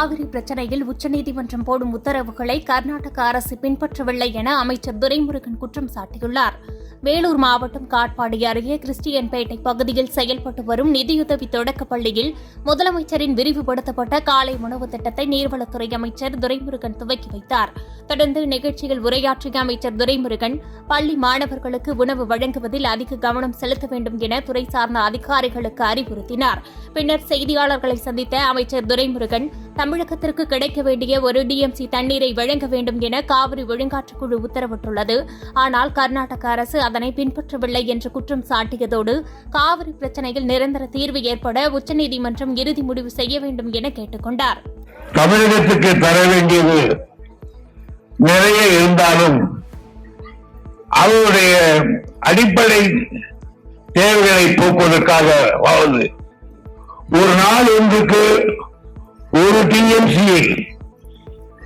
காவிரி பிரச்சினையில் உச்சநீதிமன்றம் போடும் உத்தரவுகளை கர்நாடக அரசு பின்பற்றவில்லை என அமைச்சர் துரைமுருகன் குற்றம் சாட்டியுள்ளார். வேலூர் மாவட்டம் காட்பாடி அருகே கிறிஸ்டியன்பேட்டை பகுதியில் செயல்பட்டு வரும் நிதியுதவி தொடக்கப் பள்ளியில் முதலமைச்சரின் விரிவுபடுத்தப்பட்ட காலை உணவு திட்டத்தை நீர்வளத்துறை அமைச்சர் துரைமுருகன் துவக்கி வைத்தார். தொடர்ந்து நிகழ்ச்சியில் உரையாற்றிய அமைச்சர் துரைமுருகன் பள்ளி மாணவர்களுக்கு உணவு வழங்குவதில் அதிக கவனம் செலுத்த வேண்டும் என துறை சார்ந்த அதிகாரிகளுக்கு அறிவுறுத்தினார். பின்னர் செய்தியாளர்களை சந்தித்த அமைச்சர் துரைமுருகன் தமிழகத்திற்கு கிடைக்க வேண்டிய 1 டிஎம்சி தண்ணீரை வழங்க வேண்டும் என காவிரி ஒழுங்காற்றுக்குழு உத்தரவிட்டுள்ளது. ஆனால் கர்நாடக அரசு அதனை பின்பற்றவில்லை என்று குற்றம் சாட்டியதோடு காவிரி பிரச்சினையில் நிரந்தர தீர்வு ஏற்பட உச்சநீதிமன்றம் இறுதி முடிவு செய்ய வேண்டும் என கேட்டுக் கொண்டார். தமிழகத்துக்கு தர வேண்டியது நிறைய இருந்தாலும் அவருடைய அடிப்படை தேவைகளை போக்குவதற்காக வாழ்வது ஒரு நாள் ஒன்றுக்கு 1 டிஎம்சியை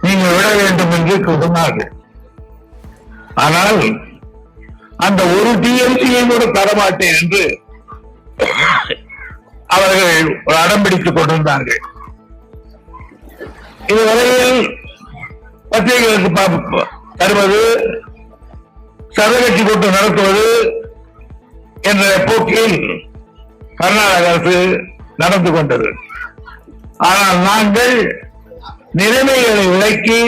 நீங்கள் விட வேண்டும் என்று சொன்னார்கள். ஆனால் அந்த 1 டிஎம்சியை கூட தரமாட்டேன் என்று அவர்கள் ஒரு அடம்பிடித்துக் கொண்டிருந்தார்கள். இதுவரையில் பத்திரிகைகளுக்கு தருவது, சதகட்சி கூட்டம் நடத்துவது என்ற போக்கில் கர்நாடக அரசு நடந்து கொண்டது. ஆனால் நாங்கள் நிலைமைகளை விளக்கி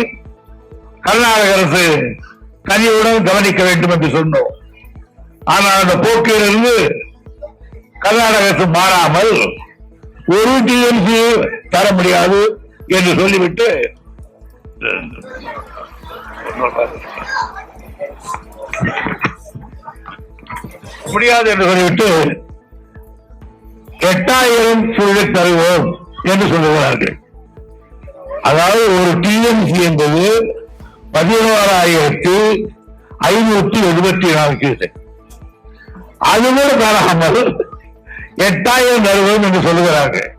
கர்நாடக அரசு கனிவுடன் கவனிக்க வேண்டும் என்று சொன்னோம். ஆனால் அந்த போக்கிலிருந்து கர்நாடக அரசு மாறாமல் 1 டிஎம்சி தர முடியாது என்று சொல்லிவிட்டு முடியாது என்று சொல்லிவிட்டு 8000 சொல்லி தருவோம் என்று சொல்லுகிறார்கள். அதாவது 1 டிஎம்சி என்பது 16,574 கியூசெக். அது கூட தராமல் 8000 தருவோம் என்று சொல்லுகிறார்கள்.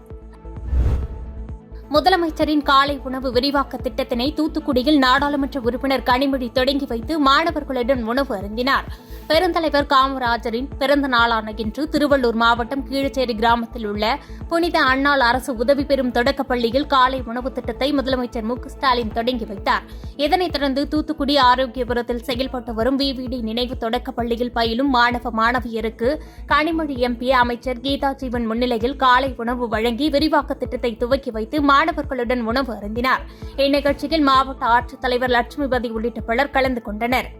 முதலமைச்சரின் காலை உணவு விரிவாக்க திட்டத்தினை தூத்துக்குடியில் நாடாளுமன்ற உறுப்பினர் கனிமொழி தொடங்கி வைத்து மாணவர்களுடன் உணவு அருந்தினார். பெருந்தலைவர் காமராஜரின் பிறந்த நாளான இன்று திருவள்ளூர் மாவட்டம் கீழச்சேரி கிராமத்தில் உள்ள புனித அன்னாள் அரசு உதவி பெறும் தொடக்கப் பள்ளியில் காலை உணவு திட்டத்தை முதலமைச்சர் மு க ஸ்டாலின் தொடங்கி வைத்தார். இதனைத் தொடர்ந்து தூத்துக்குடி ஆரோக்கியபுரத்தில் செயல்பட்டு வரும் விவிடி நினைவு தொடக்கப் பள்ளியில் பயிலும் மாணவ மாணவியருக்கு கனிமொழி எம்பி அமைச்சர் கீதா ஜீவன் முன்னிலையில் காலை உணவு வழங்கி விரிவாக்க திட்டத்தை துவக்கி வைத்து மாணவர்களுடன் உணவு அருந்தினார். இந்நிகழ்ச்சியில் மாவட்ட ஆட்சித்தலைவர் லட்சுமிபதி உள்ளிட்ட பலர் கலந்து கொண்டனர்.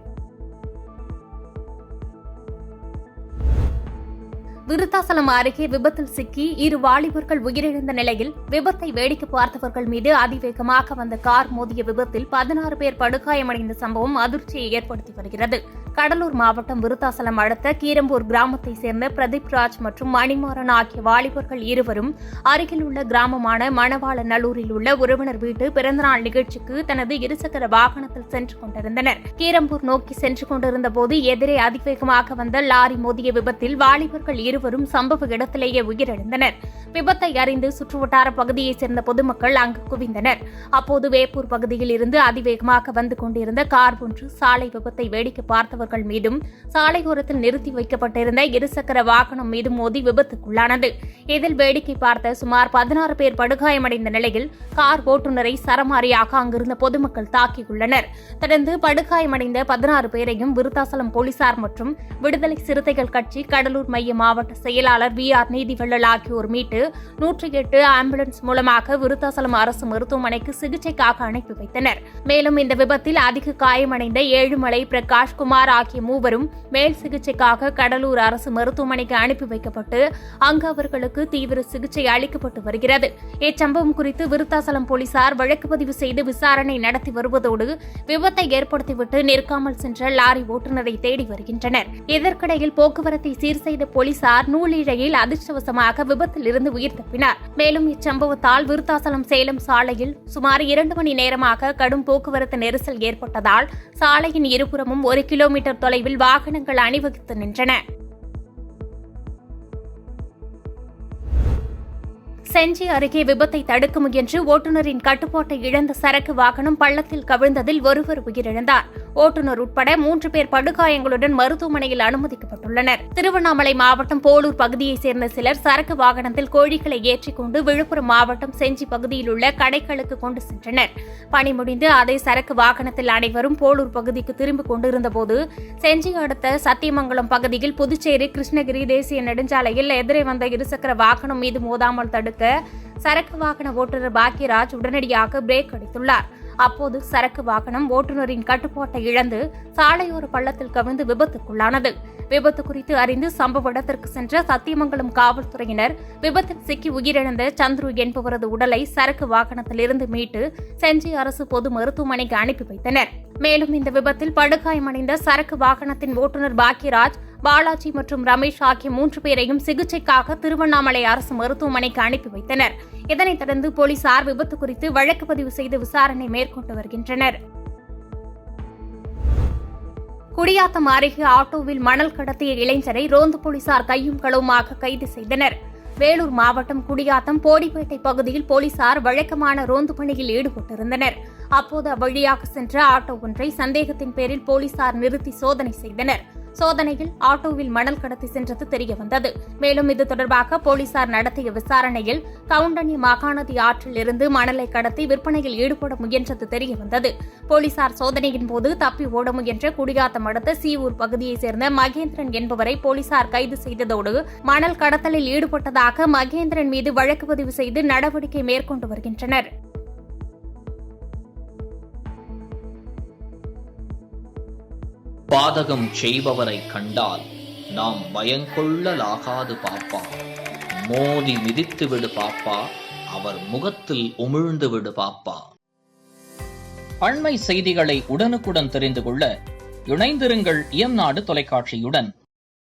விருத்தாசலம் அருகே விபத்தில் சிக்கி 2 வாலிபர்கள் உயிரிழந்த நிலையில் விபத்தை வேடிக்கை பார்த்தவர்கள் மீது அதிவேகமாக வந்த கார் மோதிய விபத்தில் 16 பேர் படுகாயமடைந்த சம்பவம் அதிர்ச்சியை ஏற்படுத்தி வருகிறது. கடலூர் மாவட்டம் விருத்தாசலம் அடுத்த கீரம்பூர் கிராமத்தைச் சேர்ந்த பிரதீப் ராஜ் மற்றும் மணிமாறன் ஆகிய வாலிபர்கள் இருவரும் அருகில் உள்ள கிராமமான மணவாளநல்லூரில் உள்ள உறவினர் வீட்டு பிறந்தநாள் நிகழ்ச்சிக்கு தனது இருசக்கர வாகனத்தில் சென்று கொண்டிருந்தனர். கீரம்பூர் நோக்கி சென்று கொண்டிருந்த போது எதிரே அதிவேகமாக வந்த லாரி மோதிய விபத்தில் வாலிபர்கள் இருவரும் சம்பவ இடத்திலேயே உயிரிழந்தனர். விபத்தை அறிந்து சுற்றுவட்டார பகுதியைச் சேர்ந்த பொதுமக்கள் அங்கு குவிந்தனர். அப்போது வேப்பூர் பகுதியில் இருந்து அதிவேகமாக வந்து கொண்டிருந்த கார் ஒன்று சாலை விபத்தை வேடிக்கை பார்த்தவர்கள் மீதும் சாலையோரத்தில் நிறுத்தி வைக்கப்பட்டிருந்த இருசக்கர வாகனம் மீது மோதி விபத்துக்குள்ளானது. இதில் வேடிக்கை பார்த்த சுமார் 16 பேர் படுகாயமடைந்த நிலையில் கார் ஓட்டுநரை சரமாரியாக அங்கிருந்த பொதுமக்கள் தாக்கியுள்ளனர். தொடர்ந்து படுகாயமடைந்த 16 பேரையும் விருத்தாசலம் போலீசார் மற்றும் விடுதலை சிறுத்தைகள் கட்சி கடலூர் மைய மாவட்ட செயலாளர் VR நீதிவள்ளல் ஆகியோர் மீட்டு 108 ஆம்புலன்ஸ் மூலமாக விருத்தாசலம் அரசு மருத்துவமனைக்கு சிகிச்சைக்காக அனுப்பி வைத்தனர். மேலும் இந்த விபத்தில் அதிக காயமடைந்த ஏழுமலை, பிரகாஷ், குமார் ஆகிய மூவரும் மேல் சிகிச்சைக்காக கடலூர் அரசு மருத்துவமனைக்கு அனுப்பி வைக்கப்பட்டு அங்கு அவர்களுக்கு தீவிர சிகிச்சை அளிக்கப்பட்டு வருகிறது. இச்சம்பவம் குறித்து விருத்தாசலம் போலீசார் வழக்கு பதிவு செய்து விசாரணை நடத்தி வருவதோடு விபத்தை ஏற்படுத்திவிட்டு நிற்காமல் சென்ற லாரி ஓட்டுநரை தேடி வருகின்றனர். இதற்கிடையில் போக்குவரத்தை சீர் செய்த போலீசார் நூலிழையில் அதிர்ஷ்டவசமாக விபத்தில் இருந்து உயிர் தப்பினார். மேலும் இச்சம்பவத்தால் விருத்தாசலம் சேலம் சாலையில் சுமார் 2 மணி நேரமாக கடும் போக்குவரத்து நெரிசல் ஏற்பட்டதால் சாலையின் இருபுறமும் 1 கிலோமீட்டர் தொலைவில் வாகனங்கள் அணிவகுத்து நின்றன. செஞ்சி அருகே விபத்தை தடுக்க முயன்று ஓட்டுநரின் கட்டுப்பாட்டை இழந்த சரக்கு வாகனம் பள்ளத்தில் கவிழ்ந்ததில் ஒருவர் உயிரிழந்தார். ஓட்டுநர் உட்பட 3 பேர் படுகாயங்களுடன் மருத்துவமனையில் அனுமதிக்கப்பட்டுள்ளனர். திருவண்ணாமலை மாவட்டம் போலூர் பகுதியைச் சேர்ந்த சிலர் சரக்கு வாகனத்தில் கோழிகளை ஏற்றிக்கொண்டு விழுப்புரம் மாவட்டம் செஞ்சி பகுதியில் உள்ள கடைகளுக்கு கொண்டு சென்றனர். பணி முடிந்து அதே சரக்கு வாகனத்தில் அனைவரும் போலூர் பகுதிக்கு திரும்பிக் கொண்டிருந்தபோது செஞ்சி அடுத்த சத்தியமங்கலம் பகுதியில் புதுச்சேரி கிருஷ்ணகிரி தேசிய நெடுஞ்சாலையில் எதிரே வந்த இருசக்கர வாகனம் மீது மோதாமல் தடுக்க சரக்கு வாகன ஓட்டுநர் பாக்கியராஜ் உடனடியாக பிரேக் அடித்துள்ளார். அப்போது சரக்கு வாகனம் ஓட்டுநரின் கட்டுப்பாட்டை இழந்து சாலையோர பள்ளத்தில் கவிழ்ந்து விபத்துக்குள்ளானது. விபத்து குறித்து அறிந்து சம்பவ இடத்திற்கு சென்ற சத்தியமங்கலம் காவல்துறையினர் விபத்தில் சிக்கி உயிரிழந்த சந்துரு என்பவரது உடலை சரக்கு வாகனத்தில் இருந்து மீட்டு செஞ்சி அரசு பொது மருத்துவமனைக்கு அனுப்பி வைத்தனர். மேலும் இந்த விபத்தில் படுகாயமடைந்த சரக்கு வாகனத்தின் ஓட்டுநர் பாக்கியராஜ், பாலாஜி மற்றும் ரமேஷ் ஆகிய 3 பேரையும் சிகிச்சைக்காக திருவண்ணாமலை அரசு மருத்துவமனைக்கு அனுப்பி வைத்தனர். இதனைத் தொடர்ந்து போலீசார் விபத்து குறித்து வழக்கு பதிவு செய்து விசாரணை மேற்கொண்டு வருகின்றனர். குடியாத்தம் அருகே ஆட்டோவில் மணல் கடத்திய இளைஞரை ரோந்து போலீசார் கையும் களவுமாக கைது செய்தனர். வேலூர் மாவட்டம் குடியாத்தம் போடிப்பேட்டை பகுதியில் போலீசார் வழக்கமான ரோந்து பணியில் ஈடுபட்டிருந்தனர். அப்போது அவ்வழியாக சென்ற ஆட்டோ ஒன்றை சந்தேகத்தின் பேரில் போலீசார் நிறுத்தி சோதனை செய்தனர். சோதனையில் ஆட்டோவில் மணல் கடத்தி சென்றது தெரியவந்தது. மேலும் இது தொடர்பாக போலீசார் நடத்திய விசாரணையில் கவுண்டனி மகாநதி ஆற்றில் இருந்து மணலை கடத்தி விற்பனையில் ஈடுபட முயன்றது தெரியவந்தது. போலீசார் சோதனையின் போது தப்பி ஓட முயன்ற குடியாத்தம் அடுத்த சீவூர் பகுதியைச் சேர்ந்த மகேந்திரன் என்பவரை போலீசார் கைது செய்ததோடு மணல் கடத்தலில் ஈடுபட்டதாக மகேந்திரன் மீது வழக்கு பதிவு செய்து நடவடிக்கை மேற்கொண்டு வருகின்றனர். பாதகம் செய்பவரை கண்டால் நாம் பயங்கொள்ளலாகாது பாப்பா. மோதி மிதித்து விடு பாப்பா, அவர் முகத்தில் உமிழ்ந்து விடு பாப்பா. அண்மை செய்திகளை உடனுக்குடன் தெரிந்து கொள்ள இணைந்திருங்கள் இயம்நாடு தொலைக்காட்சியுடன்.